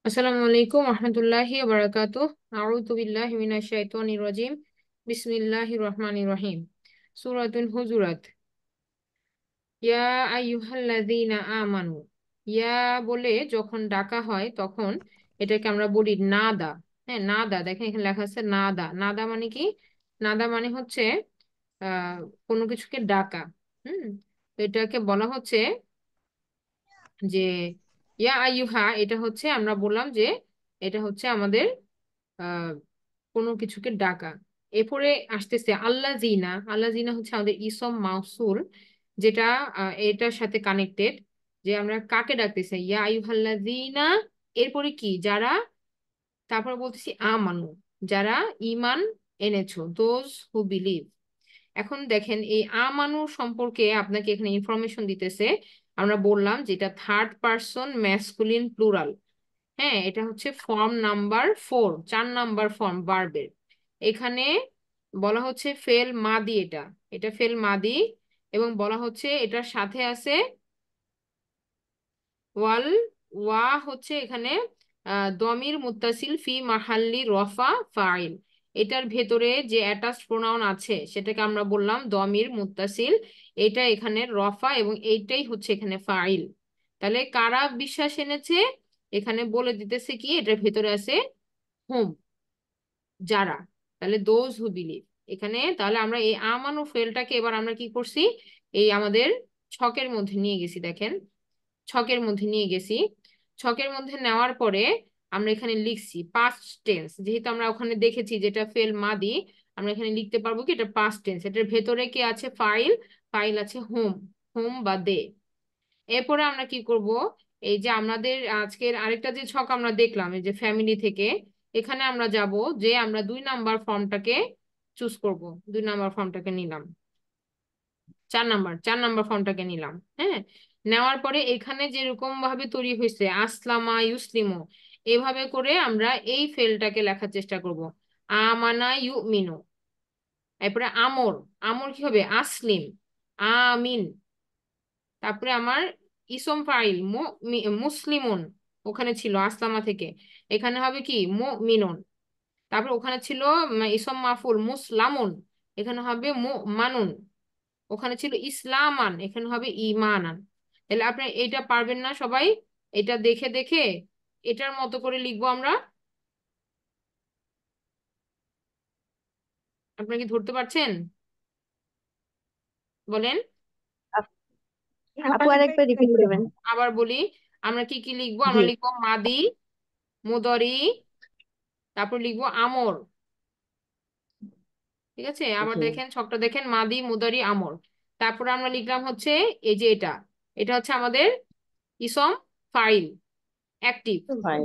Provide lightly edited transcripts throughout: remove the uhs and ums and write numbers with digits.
আসসালামু আলাইকুম রহমতুল্লাহি ওয়া বারাকাতুহু। আউযু বিল্লাহি মিনাশ শাইতানির রাজিম। বিসমিল্লাহির রহমানির রহিম। সূরাতুল হুজুরাত। ইয়া আইয়ুহাল্লাযীনা আমানু। ইয়া বলে যখন ডাকা হয় তখন এটাকে আমরা বলি নাদা। হ্যাঁ, নাদা। দেখেন এখানে লেখা আছে নাদা। নাদা মানে কি? নাদা মানে হচ্ছে আহ কোনো কিছুকে ডাকা। হুম। তো এটাকে বলা হচ্ছে যে ইয়া আইয়ুহা, এটা হচ্ছে আমরা বললাম যে এটা হচ্ছে আমাদের আহ কোনো কিছুকে ডাকা। এরপরে আসতেছে আল্লাহ জিনা। আল্লাহ জিনা হচ্ছে আমাদের ইসম মাউসুল, যেটা এটার সাথে কানেক্টেড। যে আমরা কাকে ডাকতেছি? ইয়া আইয়ুহাল্লাযীনা। এরপরে কি? যারা। তারপর বলতেছি আমানু, যারা ঈমান এনেছো, দোজ হু বিলিভ। এখন দেখেন এই আমানু সম্পর্কে আপনাকে এখানে ইনফরমেশন দিতেছে। আমরা বললাম যেটা থার্ড পারসন ম্যাসকুলিন প্লুরাল। হ্যাঁ, এটা হচ্ছে ফর্ম নাম্বার 4, 4 নাম্বার ফর্ম ভার্বের। এখানে বলা হচ্ছে ফেল মাদি। এটা এটা ফেল মাদি। এবং বলা হচ্ছে এটার সাথে আছে ওয়াল। ওয়া হচ্ছে এখানে দমির মুত্তাসিল ফি মাহাল্লি রফা ফাইল। এটার ভেতরে যে অ্যাটাচড প্রোনাউন আছে সেটাকে আমরা বললাম দমির মুত্তাসিল। এটা এখানে রফা এবং এইটাই হচ্ছে এখানে ফাইল। তাহলে কারা বিশ্বাস এনেছে? এখানে বলে দিতেছে কি এটার ভেতরে আছে হুম, যারা। তাহলে দোজ হু বিলিভ। এখানে তাহলে আমরা এই আমানু ফেলটাকে এবার আমরা কি করছি? এই আমাদের ছকের মধ্যে নিয়ে গেছি। দেখেন, ছকের মধ্যে নিয়ে গেছি। ছকের মধ্যে নেওয়ার পরে আমরা এখানে লিখছি পাস্ট টেন্স। যেহেতু আমরা ওখানে দেখেছি যেটা ফেল মাদি, আমরা এখানে লিখতে পারবো কি এটা পাস্ট টেন্স। এটার ভেতরে কি আছে? ফাইল। ফাইল আছে হোম। হোম বা দে। এরপরে আমরা কি করব? এই যে আমাদের আজকের আরেকটা যে ছক আমরা দেখলাম এই যে ফ্যামিলি থেকে, এখানে আমরা যাব যে আমরা 2 নাম্বার ফর্মটাকে চুজ করব। 2 নাম্বার ফর্মটাকে নিলাম। 4 নাম্বার ফর্মটাকে নিলাম। হ্যাঁ, নেওয়ার পরে এখানে যেরকম ভাবে তৈরি হয়েছে আসলামা ইউসলিমু, এভাবে করে আমরা এই ফেলটাকে লেখার চেষ্টা করব। আমানা ইউমিনু। এরপরে আমর। আমর কি হবে? আসলিম। আমিন। তারপরে আমার ইসম ফাইল মুসলিমুন, ওখানে ছিল আসলামা থেকে। এখানে হবে কি? মুমিনুন। তারপরে ওখানে ছিল ইসম মাফুল মুসলামুন, এখানে হবে মানুন। ওখানে ছিল ইসলামান, এখানে হবে ইমানান। তাহলে আপনি এটা পারবেন না সবাই? এটা দেখে দেখে এটার মতো করে লিখবো আমরা। আপনি কি ধরতে পারছেন? বলেন। আপ- আপু আর একবার রিপিট করবেন। আবার বলি, আমরা কি কি লিখবো? জি। আমরা লিখবো মাদি, মুদরি, তারপর লিখবো আমর। ঠিক আছে, আবার জি। দেখেন ছকটা দেখেন, মাদি মুদারি আমর। তারপরে আমরা লিখলাম হচ্ছে এই যে এটা। এটা হচ্ছে আমাদের ইসম ফাইল অ্যাক্টিভ। ফাইন।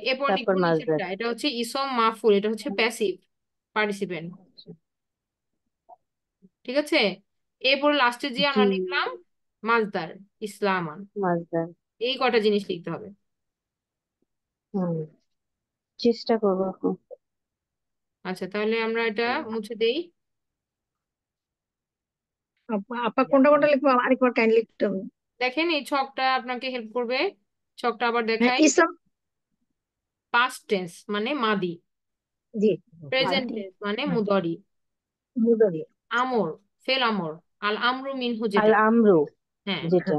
এরপর তারপর লিখবো মাসদার। নিচেরটা, এটা হচ্ছে ইসম মাফুল, এটা হচ্ছে প্যাসিভ পার্টিসিপেন্ট। ঠিক আছে। এরপর লাস্টে যে জি। আমরা লিখলাম মাজদার, ইসলামান। মাসদার। এই কটা জিনিস লিখতে হবে। হুম। চেষ্টা করবো আপু। আচ্ছা, তাহলে আমরা এটা মুছে দেই। আপা আপা কোনটা কোনটা লিখবো আরেকবার কাইন্ডলি লিখতে হবে। দেখেন এই ছকটা আপনাকে হেল্প করবে। ছকটা আবার হ্যাঁ, দেখাই। ইসম। পাস্ট টেন্স মানে মাদি, জি। প্রেজেন্ট মাদি। টেন্স মানে মুদরি, মুদরি। আমর, ফেল আমর, আল আমরু মিনহু আল যেটা। আমরু হ্যাঁ। যেটা।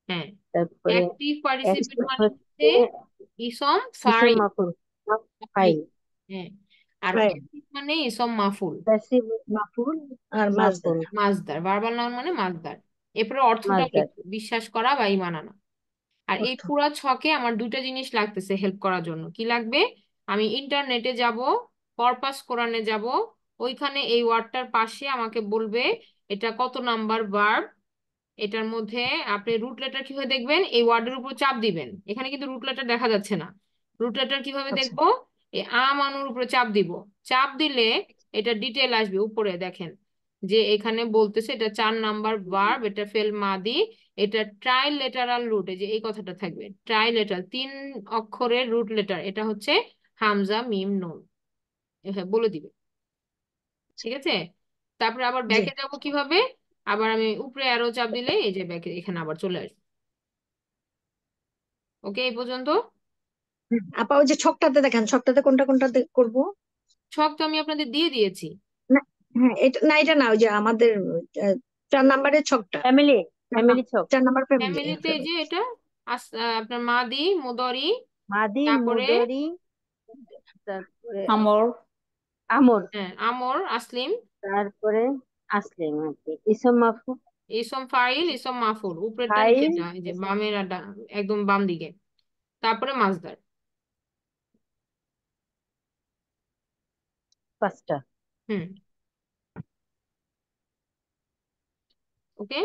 হ্যাঁ। তারপরে অ্যাক্টিভ পার্টিসিপেন্ট active মানে হচ্ছে হচ্ছে ইসম ইসম ফাইল। মাফুল। ফাইল। হ্যাঁ। আর ফাইল। প্যাসিভ মানে ইসম মাফুল, প্যাসিভ মাফুল আর মাজদার। মাফুল। মাজদার, ভার্বাল নাউন মানে মাজদার। এরপরে অর্থটা মাসদার। লিখবো, বিশ্বাস করা বা ঈমান আনা। আর এই অর্থ। পুরা ছকে আমার দুইটা জিনিস লাগতেছে হেল্প করার জন্য। কি লাগবে? আমি ইন্টারনেটে যাব, কর্পাস কোরআনে যাব, ওইখানে এই ওয়ার্ডটার পাশে আমাকে বলবে এটা কত নাম্বার ভার্ব। এটার মধ্যে আপনি রুট লেটার কিভাবে দেখবেন? এই ওয়ার্ডের উপর চাপ দিবেন। এখানে কিন্তু রুট লেটার দেখা যাচ্ছে না। রুট লেটার কিভাবে আচ্ছা। দেখবো? এই মানুর উপরে চাপ দিব। চাপ দিলে এটা ডিটেল আসবে উপরে। দেখেন যে এখানে বলতেছে এটা 4 নাম্বার ভার্ব, এটা ফেল মাদি, এটা ট্রাই লেটারাল রুট। এই যে এই কথাটা থাকবে ট্রাই লেটার, 3 অক্ষরের রুট লেটার। এটা হচ্ছে হামজা মিম নুন। এভাবে বলে দিবে। ঠিক আছে। তারপরে আবার জি। ব্যাকে যাব কিভাবে? আবার আমি উপরে অ্যারো চাপ দিলে এই যে ব্যাকে এখানে আবার চলে আসবে। ওকে, এই পর্যন্ত। আপা ওই যে ছকটাতে দেখেন, ছকটাতে কোনটা কোনটা করবো? ছক তো আমি আপনাদের দিয়ে দিয়েছি। না, হ্যাঁ এটা না, এটা না, ওই যে আমাদের 4 নাম্বারের ছকটা। ফ্যামিলি, চার ফ্যামিলি নাম- ছক। 4 নাম্বার ফ্যামিলি, ফ্যামিলিতে যে এটা আপনার মাদি মুদরি, মাদি, তারপরে মুদরি, তারপরে আমর, আমর, হ্যাঁ আমর আসলিম, তারপরে আসলিম আর কি, ইসম মাফুল, ইসম ফাইল, ইসম মাফুল, উপরেরটা ফাইল, নিচেরটা, এই যে বামের একদম বাম দিকে, তারপরে মাজদার। 5টা। হুম। ওকে।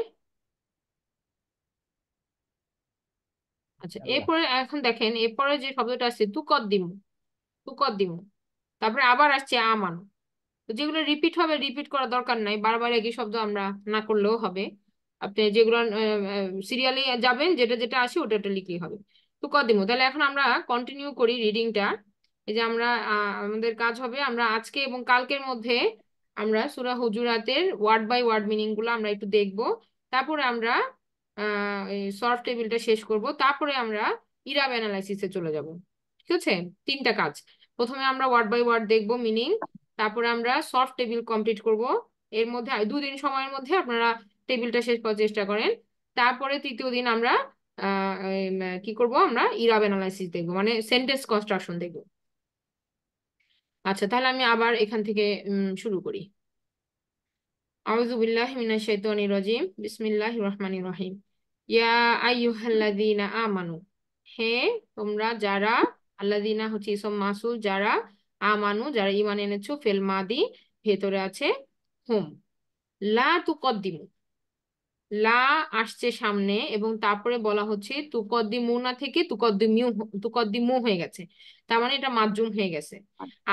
আচ্ছা এরপরে এখন দেখেন, এরপরে যে শব্দটা আছে তুকদ্দিমু, তুকদ্দিমু, তারপরে আবার আসছে আমানু। তো যেগুলো রিপিট হবে, রিপিট করার দরকার নাই, বারবার একই শব্দ আমরা না করলেও হবে। আপনি যেগুলো সিরিয়ালি যাবেন, যেটা যেটা আসে ওটা ওটা লিখলেই হবে। তো কদিমু, তাহলে এখন আমরা কন্টিনিউ করি রিডিংটা। এই যে আমরা আমাদের কাজ হবে, আমরা আজকে এবং কালকের মধ্যে আমরা সূরা হুজুরাতের ওয়ার্ড বাই ওয়ার্ড মিনিং গুলো আমরা একটু দেখব। তারপরে আমরা এই সলভ টেবিলটা শেষ করব, তারপরে আমরা ইরাব অ্যানালাইসিসে চলে যাব। ঠিক আছে? 3টা কাজ। প্রথমে আমরা ওয়ার্ড বাই ওয়ার্ড দেখবো মিনিং, তারপরে আমরা সলভ টেবিল কমপ্লিট করব। এর মধ্যে 2 দিন সময়ের মধ্যে আপনারা টেবিলটা শেষ করার চেষ্টা করেন। তারপরে তৃতীয় দিন আমরা কি করব, আমরা ইরাব অ্যানালাইসিস দেখবো, মানে সেন্টেন্স কনস্ট্রাকশন দেখবো। আচ্ছা তাহলে আমি আবার এখান থেকে শুরু করি। আউযু বিল্লাহি মিনাশ শাইতানির রাজিম, বিসমিল্লাহির রহমানির রহিম। ইয়া আইয়ুহাল্লাযীনা আমানু, হে তোমরা যারা, আল্লাযীনা হচ্ছে ইসম মাসুল, যারা, আমানু যারা ঈমান এনেছো, ফিল মাদি ভেতরে আছে হুম। লা তুকদ্দিমু, লা আসছে সামনে এবং তারপরে বলা হচ্ছে তুকদ্দিমুনা থেকে তুকদ্দিমু হয়ে গেছে, তার মানে এটা মাজজুম হয়ে গেছে।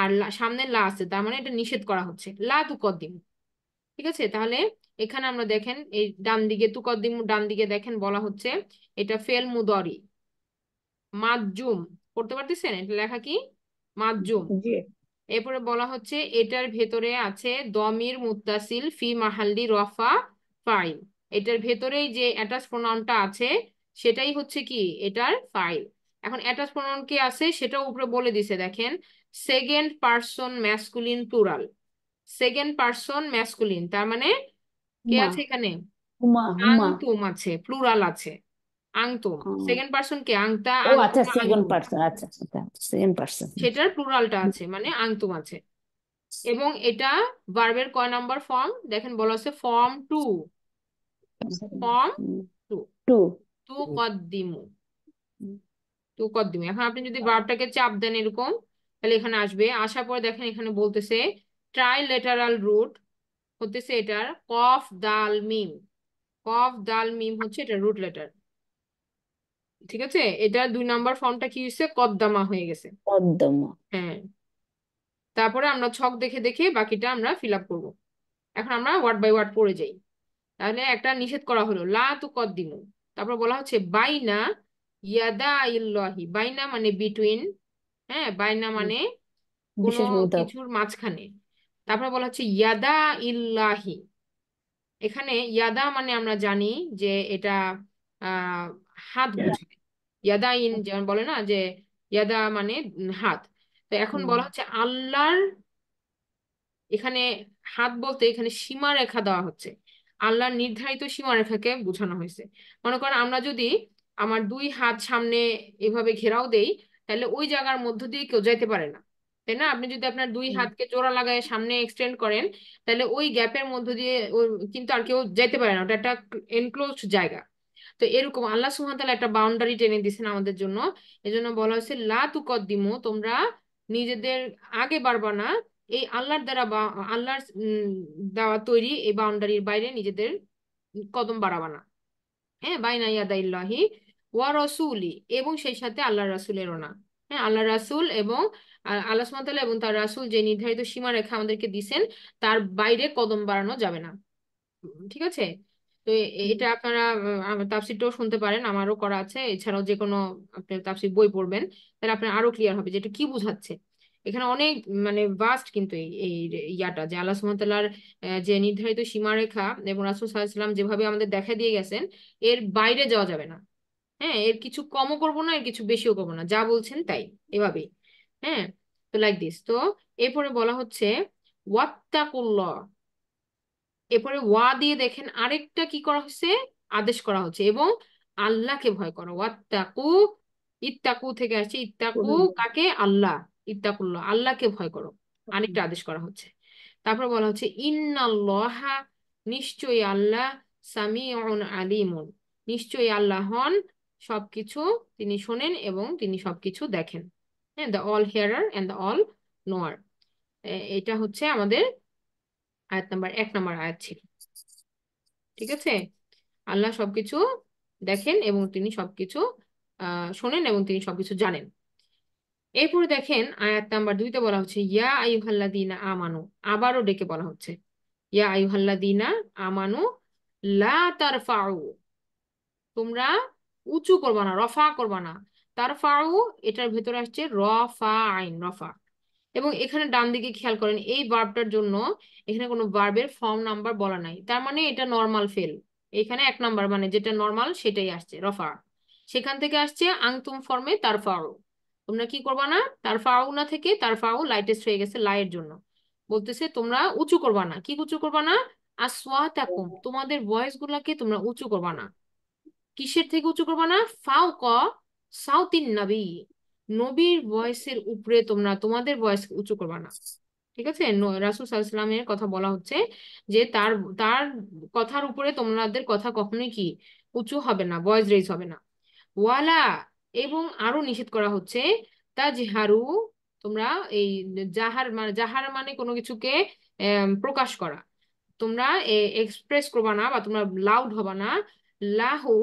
আর সামনে লা আছে, তার মানে এটা নিষেধ করা হচ্ছে, লা তুকদ্দিমু। ঠিক আছে? তাহলে এখানে আমরা দেখেন এই ডান দিকে তুকদ্দিমু, ডান দিকে দেখেন বলা হচ্ছে এটা ফেল মুদরি মাজজুম, পড়তে পারতেছেন এটা লেখা কি? মাজজুম। জি। এরপরে বলা হচ্ছে এটার ভেতরে আছে দমির মুত্তাসিল ফি মাহাল্লি রফা ফাইল, এটার ভেতরেই যে অ্যাটাচ প্রোনাউনটা আছে সেটাই হচ্ছে কি এটার ফাইল। এখন অ্যাটাচ প্রোনাউন কে আছে সেটাও উপরে বলে দিছে, দেখেন second person masculine plural, second person masculine, তার মানে কে হুমা, আছে এখানে? হুমা, হুমা। আংতুম আছে, প্লুরাল আছে, আংতুম। হুম। সেকেন্ড পারসন কে? আংতা, ও আচ্ছা, আংতুমা, সেকেন্ড আংতুম, পার্সন, আচ্ছা আচ্ছা, সেকেন্ড পার্সন। সেটার প্লুরালটা আছে মানে আংতুম আছে। এবং এটা ভার্বের কয় নাম্বার ফর্ম দেখেন, বলা আছে ফর্ম 2, ফর্ম 2। টু। তু কদ্দিমু, তু কদ্দিমু। এখন আপনি যদি ভার্বটাকে চাপ দেন এরকম, তাহলে এখানে আসবে, আসার পরে দেখেন এখানে বলতেছে ট্রাইলেটারাল রুট হতেছে এটার কফ দাল মিম, কফ দাল মিম হচ্ছে এটা রুট লেটার। ঠিক আছে? এটা 2 নাম্বার ফর্মটা কি হয়েছে? কদ্দামা হয়ে গেছে। কদ্দমা। হ্যাঁ। তারপরে আমরা ছক দেখে দেখে বাকিটা আমরা ফিল আপ করবো। এখন আমরা ওয়ার্ড বাই ওয়ার্ড পড়ে যাই। তাহলে একটা নিষেধ করা হলো লা তুকদ্দিমু, তারপর বলা হচ্ছে বাইনা ইয়াদা ইল্লাহি, বাইনা মানে বিটুইন, হ্যাঁ বাইনা মানে কোনো বিশেষ মুদাফ। কিছুর মাঝখানে। তারপর বলা হচ্ছে ইয়াদা ইল্লাহি, এখানে ইয়াদা মানে আমরা জানি যে এটা আহ হাত বোঝায়, ইয়াদা ইন যেমন বলে না যে ইয়াদা মানে হাত। তো এখন বলা হচ্ছে আল্লাহর, এখানে হাত বলতে এখানে সীমারেখা দেওয়া হচ্ছে, আল্লাহর নির্ধারিত সীমারেখাকে বোঝানো হয়েছে। মনে করেন আমরা যদি আমার 2 হাত সামনে এভাবে ঘেরাও দেই, তাহলে ওই জায়গার মধ্য দিয়ে কেউ যাইতে পারে না, তাই না? আপনি যদি আপনার 2 হাতকে জোড়া লাগায় সামনে এক্সটেন্ড করেন, তাহলে ওই গ্যাপের মধ্য দিয়ে কিন্তু আর কেউ যাইতে পারে না, ওটা একটা এনক্লোজড জায়গা। তো এরকম আল্লাহ সুবহানাহু ওয়া তাআলা একটা বাউন্ডারি টেনে দিয়েছেন আমাদের জন্য। এজন্য বলা হয়েছে লা তুকদ্দিমু, তোমরা নিজেদের আগে বাড়বা না এই আল্লাহর দ্বারা বা আল্লাহর দেওয়া তৈরি এই বাউন্ডারির বাইরে নিজেদের কদম বাড়াবা না। হ্যাঁ বাইনা ইয়াদাইল্লাহি ওয়া রাসূলি, এবং সেই সাথে আল্লাহ রাসূলেরও না। হ্যাঁ আল্লাহ রাসূল এবং আল্লাহ সুবহানাহু ওয়া তাআলা এবং তার রাসূল যে নির্ধারিত সীমারেখা আমাদেরকে দিবেন তার বাইরে কদম বাড়ানো যাবে না। ঠিক আছে? তো এটা আপনারা আমার তাফসীরটাও শুনতে পারেন, আমারও করা আছে, এছাড়াও যে কোনো আপনি তাফসীর বই পড়বেন, তাহলে আপনার আরো ক্লিয়ার হবে যে এটা কি বোঝাচ্ছে। এখানে অনেক মানে ভাস্ট কিন্তু এই এই ইয়াটা যে আল্লাহ সুবহানাহু ওয়া তাআলার যে নির্ধারিত সীমারেখা এবং রাসূল সাল্লাল্লাহু আলাইহি ওয়াসাল্লাম যেভাবে আমাদের দেখা দিয়ে গেছেন এর বাইরে যাওয়া যাবে না। হ্যাঁ, এর কিছু কমও করবো না, এর কিছু বেশিও করবো না, যা বলছেন তাই, এভাবেই। হ্যাঁ, তো লাইক দিস। তো এরপরে বলা হচ্ছে ওয়াত্তাকুল্লাহ। এরপরে ওয়া দিয়ে দেখেন আরেকটা কি করা হচ্ছে, আদেশ করা হচ্ছে, এবং আল্লাহকে ভয় করো। ওয়াত্তাকু, ইত্তাকু থেকে আসছে, ইত্তাকু কাকে? আল্লাহ। ইত্তাকুল্লাহ, আল্লাহকে ভয় করো, আরেকটা আদেশ করা হচ্ছে। তারপর বলা হচ্ছে ইন্নাল্লাহা, নিশ্চয়ই আল্লাহ, সামিউন আলিমুন, নিশ্চয়ই আল্লাহ হন সবকিছু, তিনি শোনেন এবং তিনি সবকিছু দেখেন। হ্যাঁ, the all hearer and the all knower. এটা হচ্ছে আমাদের আয়াত নাম্বার 1 নম্বর আয়াত ছিল। ঠিক আছে, আল্লাহ সবকিছু দেখেন এবং তিনি সবকিছু শোনেন এবং তিনি সবকিছু জানেন। এরপরে দেখেন আয়াত নাম্বার 2তে বলা হচ্ছে ইয়া আইয়ুহাল্লাযীনা আমানু, আবারও ডেকে বলা হচ্ছে ইয়া আইয়ুহাল্লাযীনা আমানু লা তারফাউ, তোমরা উঁচু করবা না, রফা করবা না। তারফাউ, এটার ভেতরে আসছে রফা আইন, রফা। এবং এখানে ডান দিকে খেয়াল করেন, এই ভার্বটার জন্য এখানে কোনো ভার্বের ফর্ম নাম্বার বলা নাই, তার মানে এটা নর্মাল ফেল। এখানে 1 নম্বর মানে যেটা নর্মাল সেটাই আসছে, রফা। সেখান থেকে আসছে আংতুম ফর্মে তারফাউ। তোমরা কি করবা না, তারফাউ না থেকে তারফাউ লাইটেস্ট হয়ে গেছে লাইয়ের জন্য। বলতেছে তোমরা উঁচু করবা না, কি উঁচু করবা না? আসওয়াতাকুম, তোমাদের ভয়েস গুলাকে তোমরা উঁচু করবা না। কিসের থেকে উঁচু করবা না? ফাওক সাউতিন নবী, নবীর ভয়েসের উপরে তোমরা তোমাদের ভয়েস উঁচু করবা না। ঠিক আছে, রাসূল সাল্লাল্লাহু আলাইহি ওয়াসাল্লামের কথা বলা হচ্ছে যে তার তার কথার উপরে তোমাদের কথা কখনোই কি উঁচু হবে না, ভয়েস রেজ হবে না। ওয়ালা, এবং আরো নিষেধ করা হচ্ছে তাজহারু, তোমরা এই জাহার মানে কোনো কিছুকে প্রকাশ করা, তোমরা এক্সপ্রেস করবা না বা তোমরা লাউড হবা না। লাহু,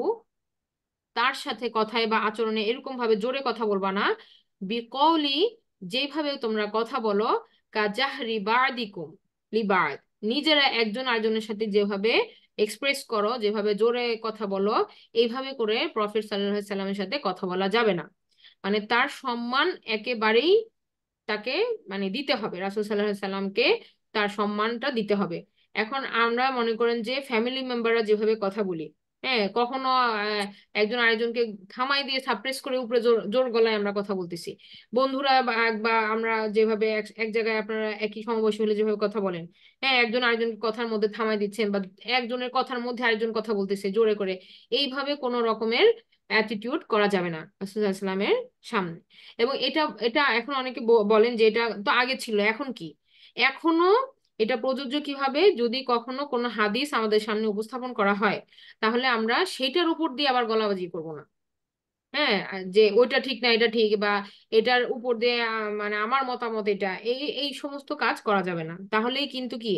তার সাথে কথায় বা আচরণে এরকম ভাবে জোরে কথা বলবা না। বিকৌলি, যেভাবে তোমরা কথা বলো, কাজাহরি বাদিকুম লিবাদ, নিজেরা একজন আরেকজনের সাথে যেভাবে এক্সপ্রেস করো, যেভাবে জোরে কথা বলো, এইভাবে করে প্রফেট সাল্লাল্লাহু আলাইহি সাল্লামের সাথে কথা বলা যাবে না। মানে তার সম্মান একেবারেই তাকে মানে দিতে হবে, রাসূল সাল্লাল্লাহু আলাইহি সাল্লামকে তার সম্মানটা দিতে হবে। এখন আমরা মনে করেন যে ফ্যামিলি মেম্বাররা যেভাবে কথা বলি, হ্যাঁ, কখনো একজন আরেকজনকে থামাই দিয়ে সাপ্রেস করে উপরে জোর জোর গলায় আমরা কথা বলতেছি। বন্ধুরা বা আমরা যেভাবে এক জায়গায় আপনারা একই সমাবেশ হলে যেভাবে কথা বলেন, হ্যাঁ, একজন আরেকজন কথার মধ্যে থামাই দিচ্ছেন বা একজনের কথার মধ্যে আরেকজন কথা বলতেছে জোরে করে, এইভাবে কোনো রকমের অ্যাটিটিউড করা যাবে না রাসূল সাল্লাল্লাহু আলাইহি সাল্লামের সামনে। এবং এটা এটা এখন অনেকে বলেন যে এটা তো আগে ছিল, এখন কি? এখনো এটা প্রযোজ্য কিভাবে, যদি কখনো কোনো হাদিস আমাদের সামনে উপস্থাপন করা হয়, তাহলে আমরা সেটার উপর দিয়ে আবার গলাবাজি করব না। হ্যাঁ, যে ওইটা ঠিক না এটা ঠিক, বা এটার উপর দিয়ে মানে আমার মতামত এটা, এই এই সমস্ত কাজ করা যাবে না, তাহলেই কিন্তু কি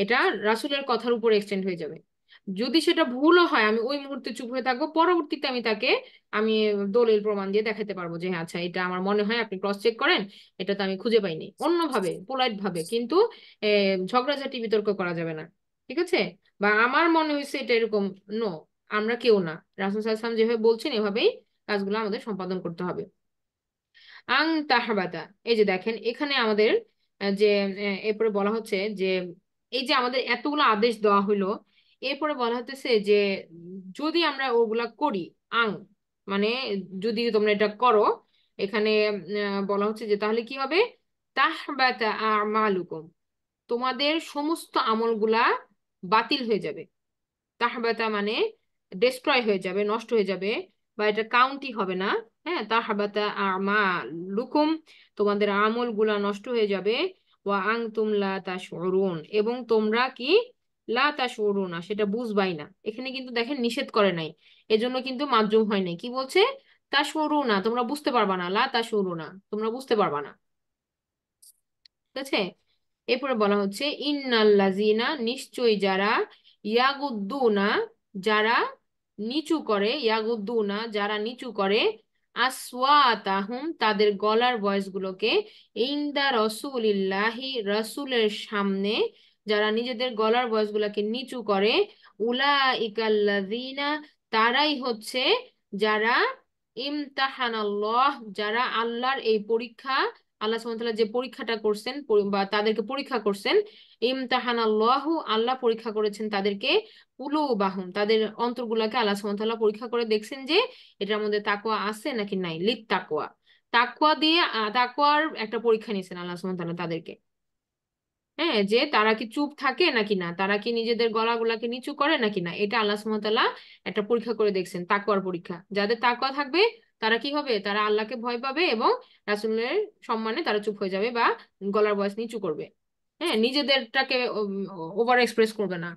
এটা রাসূলের কথার উপর এক্সটেন্ড হয়ে যাবে। যদি সেটা ভুলও হয়, আমি ওই মুহূর্তে চুপ হয়ে থাকবো, পরবর্তীতে আমি তাকে আমি দলিল প্রমাণ দিয়ে দেখাতে পারবো যে হ্যাঁ আচ্ছা এটা আমার মনে হয়, আপনি ক্রস চেক করেন, এটা তো আমি খুঁজে পাইনি, অন্যভাবে পোলাইট ভাবে। কিন্তু ঝগড়াঝাটি বিতর্ক করা যাবে না। ঠিক আছে, বা আমার মনে হয়েছে এটা এরকম, নো, আমরা কেউ না, রাসূল সাল্লাল্লাহু আলাইহি ওয়াসাল্লাম যেভাবে বলছেন এভাবেই কাজগুলো আমাদের সম্পাদন করতে হবে। আং তাহবাতা, এই যে দেখেন এখানে আমাদের যে এরপরে বলা হচ্ছে যে এই যে আমাদের এতগুলো আদেশ দেওয়া হইলো, এরপরে বলা হতেছে যে যদি আমরা ওগুলা করি, আং মানে যদি তোমরা এটা করো, এখানে বলা হচ্ছে যে তাহলে কি হবে? তাহবাতা আমালুকুম, তোমাদের সমস্ত আমলগুলা বাতিল হয়ে যাবে। তাহবাতা মানে ডেস্ট্রয় হয়ে যাবে, নষ্ট হয়ে যাবে, বা এটা কাউন্টই হবে না। হ্যাঁ, তাহবাতা আমালুকুম, তোমাদের আমল গুলা নষ্ট হয়ে যাবে। ওয়া আনতুম লা তাশউরুন, এবং তোমরা কি লা তাশউরুনা, সেটা বুঝবাই না। এখানে কিন্তু দেখেন নিষেধ করে নাই, এজন্য কিন্তু মাজুম হয় নাই। কি বলছে? তাশউরুনা, তোমরা বুঝতে পারবা না, লা তাশউরুনা, তোমরা বুঝতে পারবা না। ঠিক আছে, এরপরে বলা হচ্ছে ইন্নাল্লাযিনা, নিশ্চয়ই যারা, ইয়াগুদ্দুনা, যারা নিচু করে, ইয়াগুদ্দুনা যারা নিচু করে, আসওয়াতাহুম তাদের গলার ভয়েস গুলোকে, ইনদা রসুলিল্লাহি রাসূলের সামনে যারা নিজেদের গলার ভয়েস গুলোকে নিচু করে, উলাইকাল্লাযিনা, তারাই হচ্ছে যারা, ইমতাহানাল্লাহ, যারা আল্লাহর এই পরীক্ষা আল্লাহ সুবহানাহু ওয়া তাআলা যে পরীক্ষাটা করছেন বা তাদেরকে পরীক্ষা করছেন, ইমতাহানাল্লাহু, আল্লাহ পরীক্ষা করেছেন তাদেরকে, কুলুবাহুম, তাদের অন্তরগুলোকে আল্লাহ সুবহানাহু ওয়া তাআলা পরীক্ষা করে দেখছেন যে এটার মধ্যে তাকওয়া আছে নাকি নাই, লিত তাকওয়া, তাকওয়া দিয়ে তাকওয়ার একটা পরীক্ষা নিয়েছেন আল্লাহ সুবহানাহু ওয়া তাআলা তাদেরকে। হ্যাঁ, যে তারা কি চুপ থাকে নাকি না, তারা কি নিজেদের গলাগুলাকে নিচু করে নাকি না, এটা আল্লাহ সুবহানাহু ওয়া তাআলা একটা পরীক্ষা করে দেখছেন, তাকওয়ার পরীক্ষা। যাদের তাকওয়া থাকবে তারা কি হবে, তারা আল্লাহকে ভয় পাবে এবং রাসূলের সম্মানে তারা চুপ হয়ে যাবে বা গলার ভয়েস নিচু করবে। হ্যাঁ, নিজেদেরটাকে ওভার এক্সপ্রেস করবে না।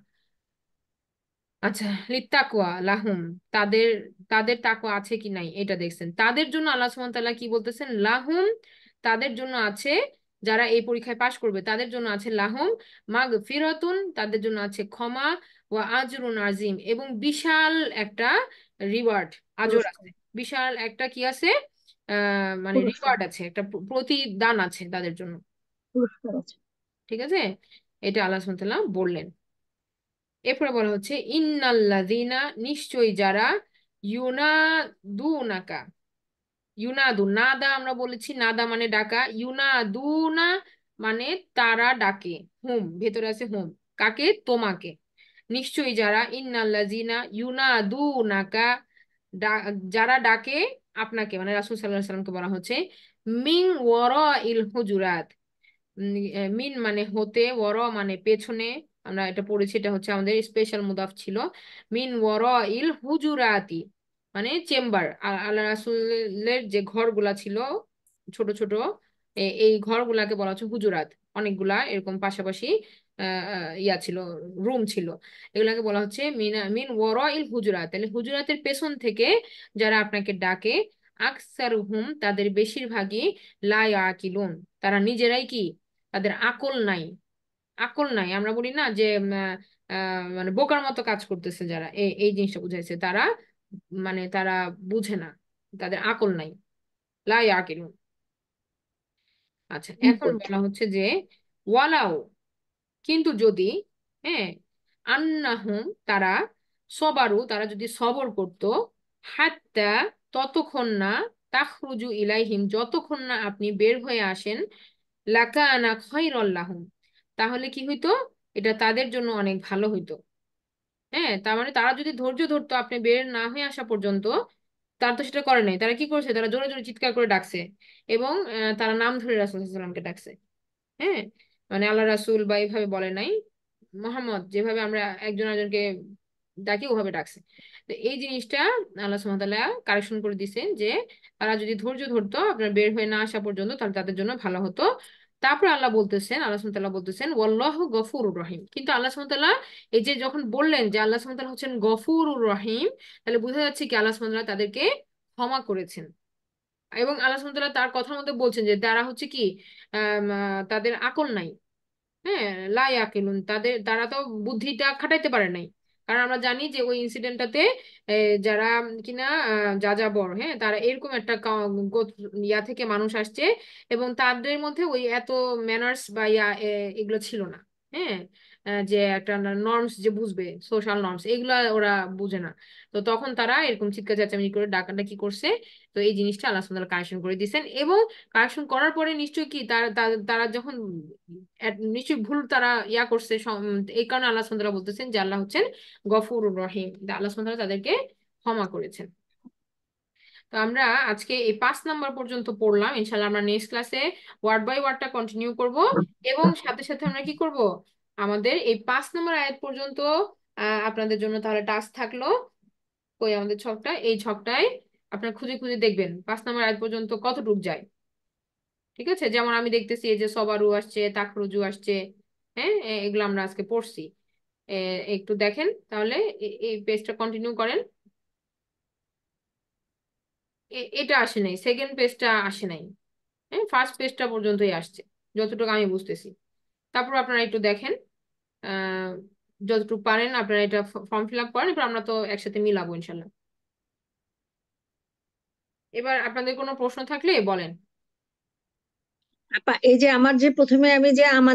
আচ্ছা, লিত্তাকওয়া লাহুম, তাদের তাদের তাকওয়া আছে কি নাই এটা দেখছেন। তাদের জন্য আল্লাহ সুবহানাহু ওয়া তাআলা কি বলতেছেন, লাহুম, তাদের জন্য আছে, যারা এই পরীক্ষায় পাশ করবে তাদের জন্য আছে লাহুম মাগফিরাতুন, তাদের জন্য আছে ক্ষমা, ওয়া আজরুন আজিম, এবং বিশাল একটা রিওয়ার্ড, আজর পুরস্কার। আছে, বিশাল একটা কি আছে, মানে পুরস্কার। রিওয়ার্ড আছে, একটা প্রতিদান আছে তাদের জন্য। পুরস্কার আছে। ঠিক আছে, এটা আল্লাহ সুবহানাহু ওয়া তাআলা বললেন। এরপরে বলা হচ্ছে ইন্নাল্লাযীনা, নিশ্চয়ই যারা, ইউনাদুনাকা, ইউনাদু, নাদা আমরা বলেছি, নাদা মানে ডাকা, ইউনাদুনা মানে তারা ডাকে, হুম ভেতরে আছে হুম, কাকে, তোমাকে। নিশ্চয়ই যারা, ইন্নাল্লাযীনা ইউনাদুনাকা, যারা ডাকে আপনাকে, মানে রাসূল সাল্লাল্লাহু আলাইহি সাল্লামকে বলা হচ্ছে, মিন ওয়ারাইল হুজুরাত, মিন মানে হতে, ওয়ারা মানে পেছনে, আমরা এটা পড়েছি, এটা হচ্ছে আমাদের স্পেশাল মুদাফ ছিল। মিন ওয়ারা ইল হুজুরাতি মানে চেম্বার, আল্লাহ রাসূলের যে ঘরগুলা ছিল ছোট ছোট, এই ঘরগুলাকে বলা হচ্ছে হুজুরাত। অনেকগুলা এরকম পাশাপাশি ইয়া ছিল, রুম ছিল, এগুলাকে বলা হচ্ছে মিন ওয়ারা ইল হুজুরাত। তাহলে হুজুরাতের পেছন থেকে যারা আপনাকে ডাকে, আকসারুহুম, তাদের বেশিরভাগই, লা ইয়াকিলুন, তারা নিজেরাই কি, তাদের আকল নাই। আকল নাই, আমরা বলি না যে মানে বোকার মতো কাজ করতেছে যারা, এই এই জিনিসটা বুঝাইছে, তারা মানে তারা বুঝে না, তাদের আকল নাই, লা ইয়াকিলুন। আচ্ছা, এখন বিপদ। বলা হচ্ছে যে ওয়ালাও, কিন্তু যদি, হ্যাঁ, আন্নাহুম, তারা, সবারু, তারা যদি সবর করত, হাত্তা, ততক্ষণ না, তাখরুজু ইলাইহিম, যতক্ষণ না আপনি বের হয়ে আসেন, লাকানা খায়রাল লাহুম, তাহলে কি হইতো, এটা তাদের জন্য অনেক ভালো হইতো। হ্যাঁ, তার মানে তারা যদি ধৈর্য ধরতো আপনি বের না হয়ে আসা পর্যন্ত, তারা তো সেটা করে নাই, তারা কি করছে, তারা জোরে জোরে চিৎকার করে ডাকছে এবং তারা নাম ধরে রাসূল সাল্লাল্লাহু আলাইহি ওয়াসাল্লামকে ডাকছে। হ্যাঁ, মানে আল্লাহ রাসূল বা এইভাবে বলে নাই, মোহাম্মদ যেভাবে আমরা একজন একজনকে ডাকি ওভাবে ডাকছে। তো এই জিনিসটা আল্লাহ সুবহানাহু ওয়া তাআলা কারেকশন করে দিছেন যে তারা যদি ধৈর্য ধরতো আপনার বের হয়ে না আসা পর্যন্ত, তাহলে তাদের জন্য ভালো হতো। তারপর আল্লাহ বলতেছেন, আল্লাহ সুবহানাহু ওয়া তাআলা বলতেছেন ওয়াল্লাহু গফুরুর রহিম, কিন্তু আল্লাহ সুবহানাহু ওয়া তাআলা এই যে যখন বললেন যে আল্লাহ সুবহানাহু ওয়া তাআলা হচ্ছেন গফুরুর রহিম, তাহলে বোঝা যাচ্ছে কি আল্লাহ সুবহানাহু ওয়া তাআলা তাদেরকে ক্ষমা করেছেন। এবং আল্লাহ সুবহানাহু ওয়া তাআলা তার কথার মধ্যে বলছেন যে তারা হচ্ছে কি, তাদের আকল নাই। হ্যাঁ, লা ইয়াকিলুন, তারা তো বুদ্ধিটা খাটাইতে পারে নাই। কারণ আমরা জানি যে ওই ইনসিডেন্টটাতে যারা কিনা যাযাবর, হ্যাঁ, তারা এরকম একটা ইয়া থেকে মানুষ আসছে এবং তাদের মধ্যে ওই এত ম্যানার্স বা ইয়া এগুলো ছিল না। হ্যাঁ, যে একটা নর্মস যে বুঝবে, সোশ্যাল নর্মস, এগুলা ওরা বুঝে না। তো তখন তারা এরকম চিৎকার চেঁচামেচি করে ডাকাটা কি করছে, তো এই জিনিসটা আল্লাহ সুবহানাহু ওয়া তাআলা কারেকশন করে দিয়েছেন। এবং কারেকশন করার পরে নিশ্চয়ই কি তারা তারা তারা যখন নিশ্চয়ই ভুল তারা ইয়া করছে, এই কারণে আল্লাহ সুবহানাহু ওয়া তাআলা বলতেছেন যে আল্লাহ হচ্ছেন গফুরুর রহিম, আল্লাহ সুবহানাহু ওয়া তাআলা তাদেরকে ক্ষমা করেছেন। তো আমরা আজকে এই 5 নাম্বার পর্যন্ত পড়লাম, ইনশাল্লাহ আমরা নেক্সট ক্লাসে ওয়ার্ড বাই ওয়ার্ডটা কন্টিনিউ করব। এবং সাথে সাথে আমরা কি করব, আমাদের এই 5 নাম্বার আয়াত পর্যন্ত আপনাদের জন্য তাহলে টাস্ক থাকলো, ওই আমাদের ছকটা, এই ছকটায় আপনারা খুঁজে খুঁজে দেখবেন 5 নাম্বার আয়াত পর্যন্ত কতটুক যায়। ঠিক আছে, যেমন আমি দেখতেছি এই যে সবারু আসছে, তাখরুজু আসছে, হ্যাঁ, এগুলো আমরা আজকে পড়ছি। একটু দেখেন তাহলে, এই পেজটা কন্টিনিউ করেন। এটা আসে নাই, সেকেন্ড পেজটা আসে নাই। হ্যাঁ, ফার্স্ট পেজটা পর্যন্তই আসছে যতটুকু আমি বুঝতেছি। তারপর আপনারা একটু দেখেন, আহ যতটুকু পারেন আপনারা এটা ফর্ম ফিল আপ করেন, এবার আমরা তো একসাথে মিলাবো ইনশাল্লাহ। এবার আপনাদের কোনো প্রশ্ন থাকলে বলেন। আপা, এই যে আমার যে প্রথমে আমি যে আমার